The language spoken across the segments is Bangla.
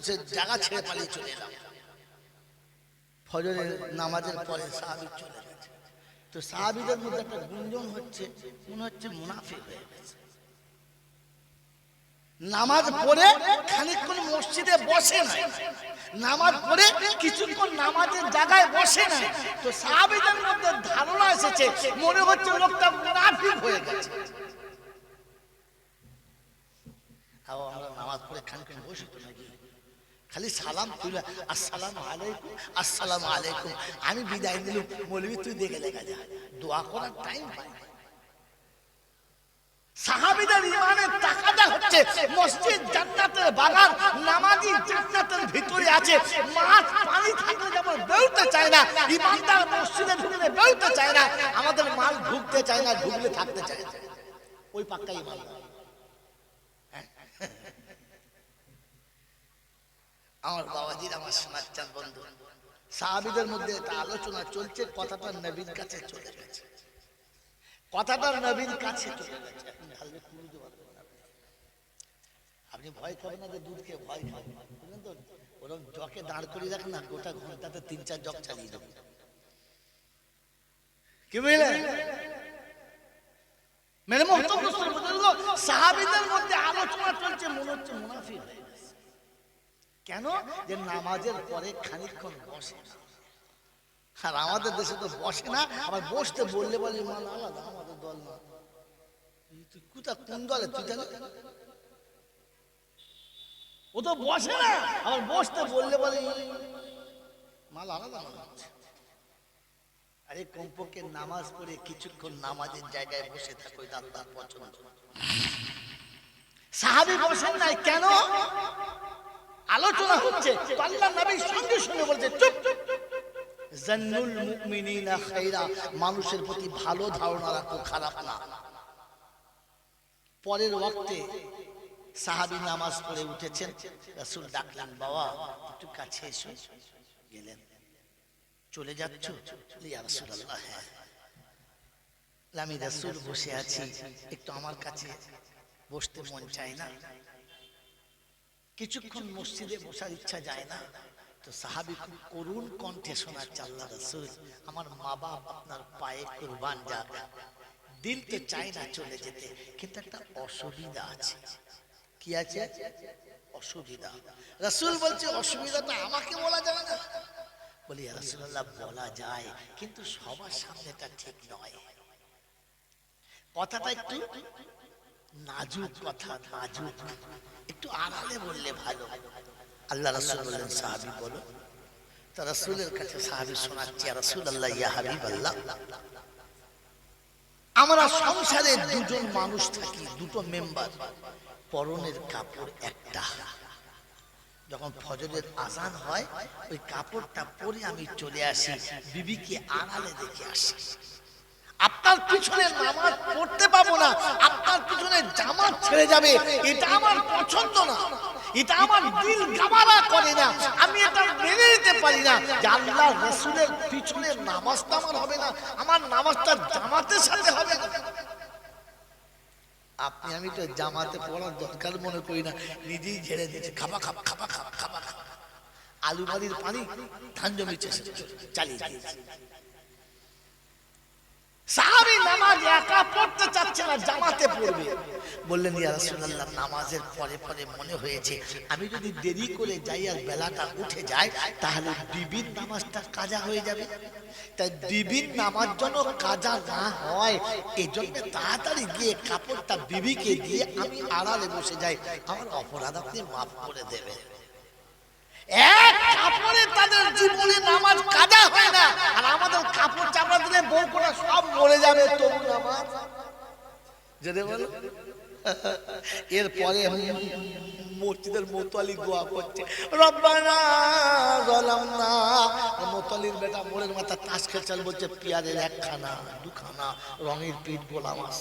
সে জায়গা ছেড়ে পালিয়ে চলে এলাম। ফজরের নামাজের পরে সাহাবী চলে গেছে। তো সাহাবীদের মধ্যে একটা গুঞ্জন হচ্ছে, মনে হচ্ছে মুনাফিক হয়ে গেছে। নামাজ পড়ে খানিকক্ষণ মসজিদে বসে নাই, নামাজ পড়ে কিছুক্ষণ নামাজের জায়গায় বসে নাই, তো সাহাবীদের মধ্যে ধারণা এসেছে মনে হচ্ছে লোকটা মুনাফিক হয়ে গেছে। আমরা নামাজ পড়ে খানিকক্ষণ বসে তো নাকি, খালি সালাম তুলে আসসালামু আলাইকুম আসসালামু আলাইকুম, আমি বিদায় দিলাম, বলবি তুই দেখে লেখা যা, দোয়া করার টাইম পাই। সাহাবীদের ঈমানের তাকাদা হচ্ছে মসজিদ জান্নাতের বাগান, নামাজি জান্নাতের ভিতরে আছে। মাছ পানি থাকলে যেমন বেরোতে চায় না, ঈমানদার মসজিদে ঢুকলে বেরোতে চায় না, আমাদের মাল ঢুকতে চায় না, ঢুকলে থাকতে চায় না, ওই পাক্কা ঈমানদার। আমার বাবাজির, আমার সোনাচ্চান বন্ধু, সাহাবীদের মধ্যে একটা আলোচনা চলছে, কথাটা নবীর কাছে চলে গেছে, কথাটা নবীর কাছে চলে গেছে। আপনি ভয় খাবেন না যে দুধ খেয়ে ভয় খাবেন, বুঝলেন তো? ওরকম জকে দাঁড় করিয়ে রাখেন না, গোটা ঘন্টাতে 3-4 জগ চালিয়ে দেবেন, কি বুঝলেন? মেরে মোহতরম বুজুর্গ, সাহাবীদের মধ্যে আলোচনা চলছে, মনে হচ্ছে মুনাফিক হয়ে গেছে। কেন? যে নামাজের পরে খানিকক্ষণ বসে না। আর আমাদের দেশে তো বসে না, আবার বসতে বললে বলে ইমান আলাদা, আমাদের দল না। তুই কোন দলে? তুই জানো ও তো বসে না, আবার বসতে বললে বলে মাল আলাদা মনে হচ্ছে। আরে কমপক্ষে নামাজ পড়ে কিছুক্ষণ নামাজের জায়গায় বসে থাকো, এটা আল্লাহর পছন্দ। সাহাবী বসেন নাই কেন? আলোচনা হচ্ছে, আল্লাহর নবী সঙ্গে সঙ্গে বলছে চুপ। জান্নুল মুমিনিনা খায়রা, মানুষের প্রতি ভালো ধারণা রাখো, খারাপ না। পরের ওয়াক্তে সাহাবী নামাজ পড়ে উঠেছেন, রাসূল ডাকলেন, বাবা একটু কাছে এসো। গেলেন, চলে যাচ্ছ? ইয়া রাসূলুল্লাহ, হ্যাঁ। আমি রাসূল বসে আছি, একটু আমার কাছে বসতে মন চায় না, কিছুক্ষণ মসজিদে বসার ইচ্ছা যায় না? তো সাহাবী খুব করুণ কণ্ঠে শোনাচ্ছে, আল্লাহ রাসূল, আমার মা বাপ আপনার পায়ে কুরবান যাক, দিল তো চায় না চলে যেতে, কিন্তু একটা অসুবিধা আছে। কি আছে? অসুবিধা। রাসূল বলছে, অসুবিধাটা আমাকে বলা যাবে না? বলি, ইয়া রাসূলুল্লাহ বলা যায়, কিন্তু সবার সামনে এটা ঠিক নয়, কথাটা একটু নাজুক কথা, নাজুক, একটু আড়ালে বললে ভালো। আল্লাহ রাসূল বললেন, সাহাবী বলো। তা রাসূলের কাছে সাহাবী শোনাচ্ছে, ইয়া রাসূলুল্লাহ, ইয়া হাবিবাল্লাহ, আমরা সংসারে দুজন মানুষ থাকি, দুটো মেম্বার, পরনের কাপড় একটা। যখন ফজরের আজান হয়, ওই কাপড়টা পরে আমি চলে আসি, বিবিকে আড়ালে দেখে আসি। আপনার পিছনে নামাজ পড়তে পাবো না, আপনার পিছনে জামাত ছেড়ে যাবে, এটা আমার পছন্দ না, এটা আমার দিল গামারা করে না, আমি এটা মেনে নিতে পারি না যে আল্লাহর রাসূলের পিছনে নামাজটা আমার হবে না, আমার নামাজটা জামাতের সাথে হবে না। আপনি আমি তো জামাতে পড়ার দরকার মনে করি না, নিজেই ঝেড়ে দিচ্ছে, খাবা খাবা খাবা খাবা খাবা খাবা, আলু বাড়ির পানি ধান জমিছে, চালিয়ে দিয়েছে। সাহাবী নামাজ একা পড়তে চাচ্ছে না, জামাতে পড়বে। বললেন, ইয়া রাসূলুল্লাহ, নামাজের পরে পরে মনে হয়েছে আমি যদি দেরি করে যাই আর বেলাটা উঠে যায়, তাহলে বিবির নামাজটা কাজা হয়ে যাবে, তাই বিবির নামাজ যেন কাজা না হয়, এই জন্য তাড়াতাড়ি গিয়ে কাপড়টা বিবিকে দিয়ে আমি আড়ালে বসে যাই, আমার অপরাধ আপনি মাফ করে দেবেন। এক কাপড়ে তাদের জীবনে নামাজ কাজা হয় না, আর আমাদের কাপড় চাপড়া দিলে বউ কোনা সব মরে যাবে, তবু নামাজ যেতে বলো। এরপরে মসজিদের মোতালি দোয়া করছে, রব্বানা যালামনা। মোতালির বেটা মোড়ের মাথা তাস খেলছে, বলছে পেয়ারের একখানা দুখানা রঙের পিঠ গোলা মাছ।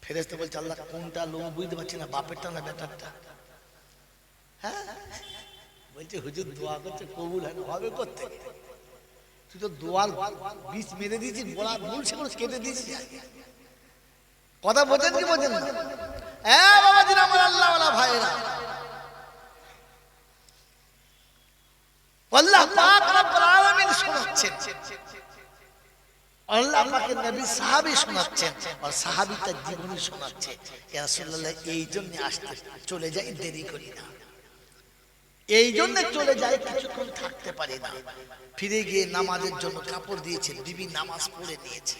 ফেরেশতা বলছে, আল্লাহ কোনটা লোক বুঝতে পারছি না, বাপেরটা না বেটারটা? হ্যাঁ, বলছে হুজুর দোয়া করছে কবুল হবে করতে, তুই তো দোয়ার বীজ মেরে দিয়েছিস, বলা ভুল সেগুলো কেটে দিয়েছিস। কথা বোঝেন কি বোঝেন না? হ্যাঁ বাবাজি, আমার আল্লাহওয়ালা ভাইরা, আল্লাহ পাক রব্বুল আলামিন শোনাচ্ছেন, আল্লাহ পাকের নবী সাহাবী শোনাচ্ছেন, আর সাহাবী তার জীবনী শোনাচ্ছে। ইয়া রাসূলুল্লাহ, এই জন্য আসতে চলে যাই, দেরি করি না, এই জন্য চলে যাই, কিছুক্ষণ থাকতে পারি না। ফিরে গিয়ে নামাজের জন্য কাপড় দিয়েছে, বিবি নামাজ পড়ে নিয়েছে,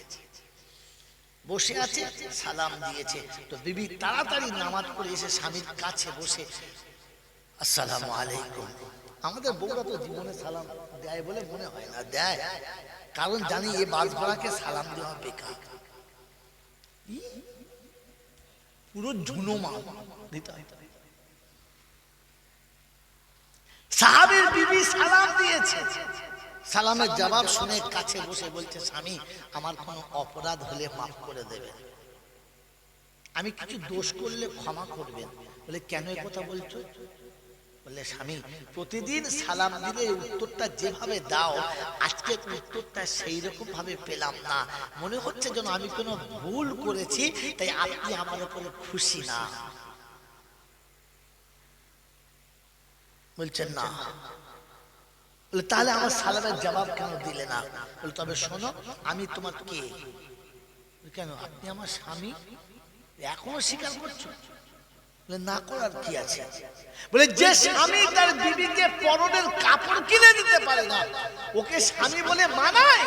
বসে আছে, সালাম দিয়েছে। তো বিবি তাড়াতাড়ি নামাজ পড়ে এসে স্বামীর কাছে বসে আসসালামু আলাইকুম। আমাদের বউরা তো জীবনে সালাম দেয় বলে মনে হয় না, দেয়, কারণ জানি এ বাস ভাড়াকে সালাম দেওয়া বেকার, পুরো ঝুনোমা দিতে হয়। সাহাবীর বিবি সালাম দিয়েছে, সালামের জবাব শুনে কাছে বসে বলছে, স্বামী আমার কোনো অপরাধ হলে মাফ করে দেবেন, আমি কিছু দোষ করলে ক্ষমা করবেন। বলে কেন এই কথা বলছো? বললে স্বামী প্রতিদিন সালাম দিলে উত্তরটা যেভাবে দাও, আজকে উত্তরটা সেই রকম ভাবে পেলাম না, মনে হচ্ছে যেন আমি কোনো ভুল করেছি, তাই আপনি আমার উপরে খুশি না। বলছেন না। বলে তাহলে আমার সালামের জবাব কেন দিলে না? বলে তবে শোনো, আমি তোমার কে? কেন আপনি আমার স্বামী, এখনো স্বীকার করছো? বলে না করার কি আছে? বলে যে স্বামী তার বিবিকে পরনের কাপড় কিনে দিতে পারে না, ওকে স্বামী বলে মানায়?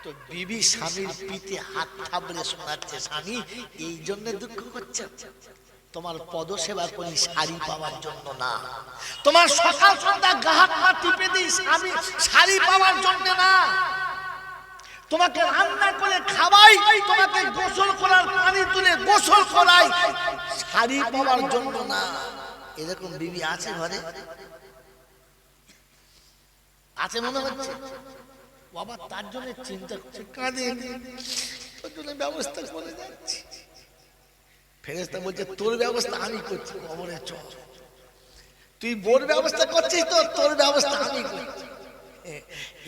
তো বিবি স্বামীর পিঠে হাত থাবড়ে শোনাচ্ছে, স্বামী এই জন্য দুঃখ করছে, তোমার পদসেবা করি শাড়ি পাওয়ার জন্য না, তোমার সকাল সন্ধ্যা গাহাত পা টিপে দিই স্বামী শাড়ি পাওয়ার জন্য না, তোমাকে রান্না করে খাওয়াই, তোমাকে গোসল করার পানি তুলে গোসল করাই শাড়ি পাওয়ার জন্য না। এরকম বিবি আছে ঘরে? আছে মনে হচ্ছে। বাবা তার জন্য চিন্তা করছে, কাঁদে, তোর জন্য ব্যবস্থা করে যাচ্ছি। ফেরেশতা বলছে তোর ব্যবস্থা আমি করছি, কবরে চল, তুই বোর ব্যবস্থা করছিস তো, তোর ব্যবস্থা আমি করছি।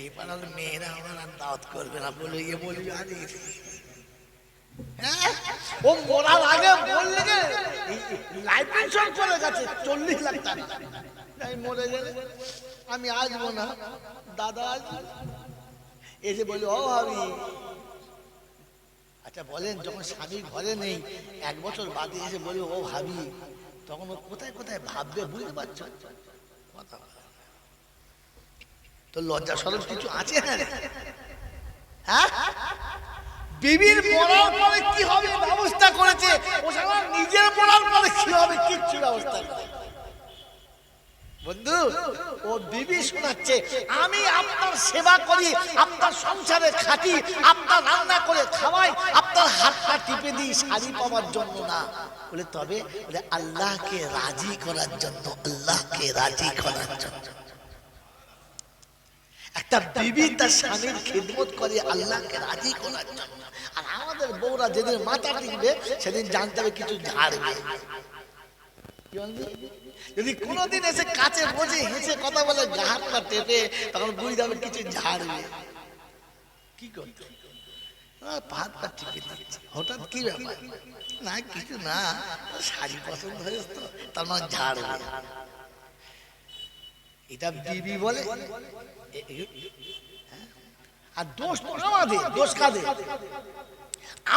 এবার মেয়েরা আমার আর দাওয়াত করবে না, বলে ইয়ে বলবি আরে ও মরার আগে বললে যে লাইফ ইন্স্যুরেন্স করে গেছে 40 লাখ টাকা, আমি মরে গেলে আমি আসবো না, দাদা আসবে, এসে বলি ও ভাবি। আচ্ছা বলেন, যখন স্বামী ঘরে নেই 1 বছর বাদে এসে বলি ও ভাবি, তখন ও কোথায় কোথায় ভাববে বুঝতে পারছো? কথা তো লজ্জা শরম কিছু আছে? হ্যাঁ, বিবির মরার পরে কি হবে ব্যবস্থা করেছে, ও সারা নিজের মরার পরে কি হবে কিচ্ছু ব্যবস্থা করে। বন্ধু, ও বিবি শোনাচ্ছে, আমি আপনার সেবা করি, আপনার সংসারে খাটি, আপনার রান্না করে খাওয়াই, আপনার হাত পা টিপে দিই শাড়ি পাওয়ার জন্য না। বলে তবে? বলে আল্লাহকে রাজি করার জন্য, আল্লাহকে রাজি করার জন্য। একটা বিবি তার স্বামীর খিদমত করে আল্লাহকে রাজি করার জন্য। আর আমাদের বউরা যেদিন মাথা টিকবে সেদিন জানতে হবে কিছু ঝাড়বে। যদি কোনোদিন এসে কাছে বসে হেসে কথা বলে গাহাতটা টেপে, তখন বুঝতে হবে কিছু ঝাড়বে। কি করতে হাত পা টিপে দিচ্ছে, হঠাৎ কি ব্যাপার? না কিছু না, শাড়ি পছন্দ হয়েছে তো, তার মানে ঝাড়বে। এটা বিবি বলে। আর দোষ তো আমাদের, দোষ কাদের?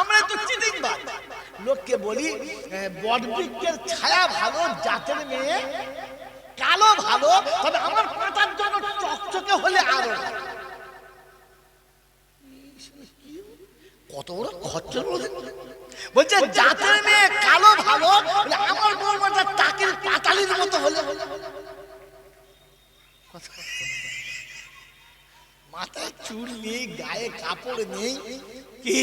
আমরা তো চিটিংবাজ। লোককে বলি বটবৃক্ষের ছায়া ভালো, জাতের মেয়ে কালো ভালো, তবে আমার পাতার জন্য চকচকে হলে আরো। কত বড় খচ্চর বলছে, জাতের মেয়ে কালো ভালো, আমার বউটা টাকির পাতালির মতো হলে। মাথায় চুল নেই, গায়ে কাপড় নেই, কি